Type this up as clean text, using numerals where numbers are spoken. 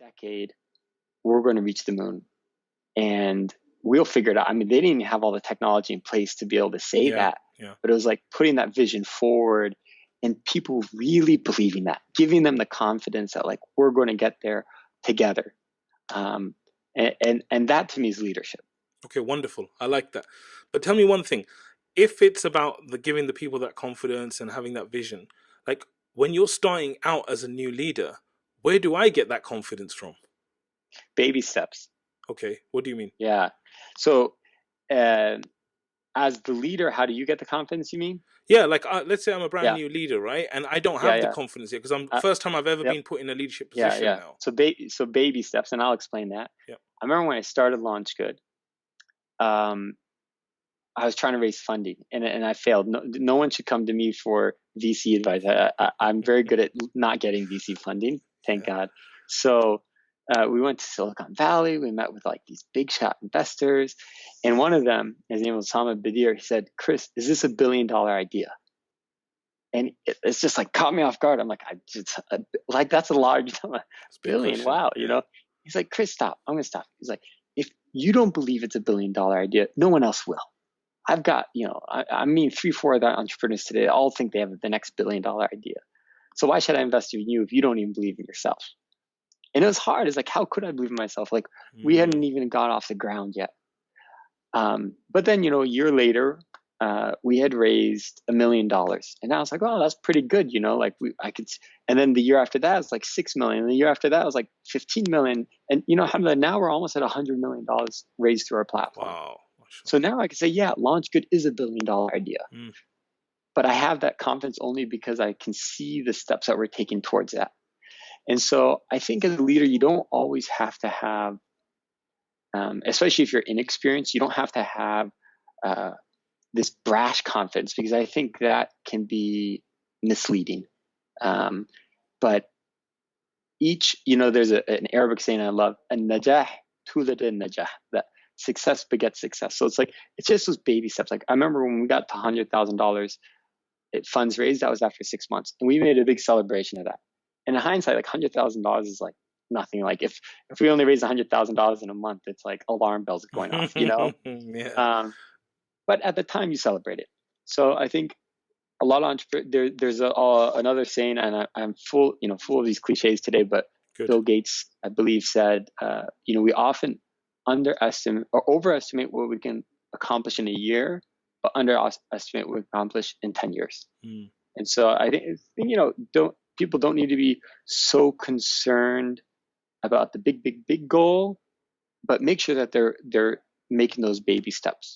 decade, we're going to reach the moon and we'll figure it out. I mean, they didn't even have all the technology in place to be able to say Yeah, that, yeah. but it was like putting that vision forward and people really believing that, giving them the confidence that like, we're going to get there together. Um, and that to me is leadership. Okay, wonderful. I like that. But tell me one thing. If it's about the giving the people that confidence and having that vision, like when you're starting out as a new leader, where do I get that confidence from? Baby steps. Okay, what do you mean? Yeah. So, uh, as the leader, how do you get the confidence, you mean? Yeah, like let's say I'm a brand Yeah. new leader, right? And I don't Yeah. have the Yeah. confidence yet because I'm Uh, first time I've ever yep. been put in a leadership Yeah. position Yeah. now. So baby steps, and I'll explain that. Yeah. I remember when I started Launch Good, um, I was trying to raise funding and I failed. No one should come to me for VC advice. I'm very good at not getting VC funding, thank Yeah. God. So we went to Silicon Valley. We met with like these big shot investors. And one of them, his name was Mohammad, he said, Chris, is this $1 billion idea? And it's just like caught me off guard. I'm like, like that's a large It's a big billion. question. Wow. Yeah. He's like, Chris, stop. I'm going to stop. He's like, if you don't believe it's $1 billion idea, no one else will. I've got, I mean, 3, 4 other entrepreneurs today all think they have the next $1 billion idea. So why should I invest in you if you don't even believe in yourself? And it was hard. It's like, how could I believe in myself? Like we hadn't even got off the ground yet. But then, a year later, we had raised $1 million, and I was like, oh, that's pretty good. Like I could. And then the year after that was like 6 million. And the year after that was like 15 million. And alhamdulillah, now we're almost at $100 million raised through our platform. Wow. So now I can say, yeah, Launch Good is $1 billion idea. But I have that confidence only because I can see the steps that we're taking towards that. And so I think as a leader, you don't always have to have, especially if you're inexperienced, you don't have to have this brash confidence, because I think that can be misleading. But there's an Arabic saying I love, an-najah tulad an-najah, that success begets success. So it's just those baby steps. Like I remember when we got to $100,000 funds raised, that was after 6 months, and we made a big celebration of that. And in hindsight, like $100,000 is like nothing. Like if we only raised $100,000 in a month, it's like alarm bells going off, Yeah. But at the time, you celebrate it. So I think a lot of entrepreneurs, there's another saying, and I'm full of these cliches today, but Good. Bill Gates, I believe, said, we often underestimate or overestimate what we can accomplish in a year, but underestimate what we accomplish in 10 years. And so I think people don't need to be so concerned about the big goal, but make sure that they're making those baby steps.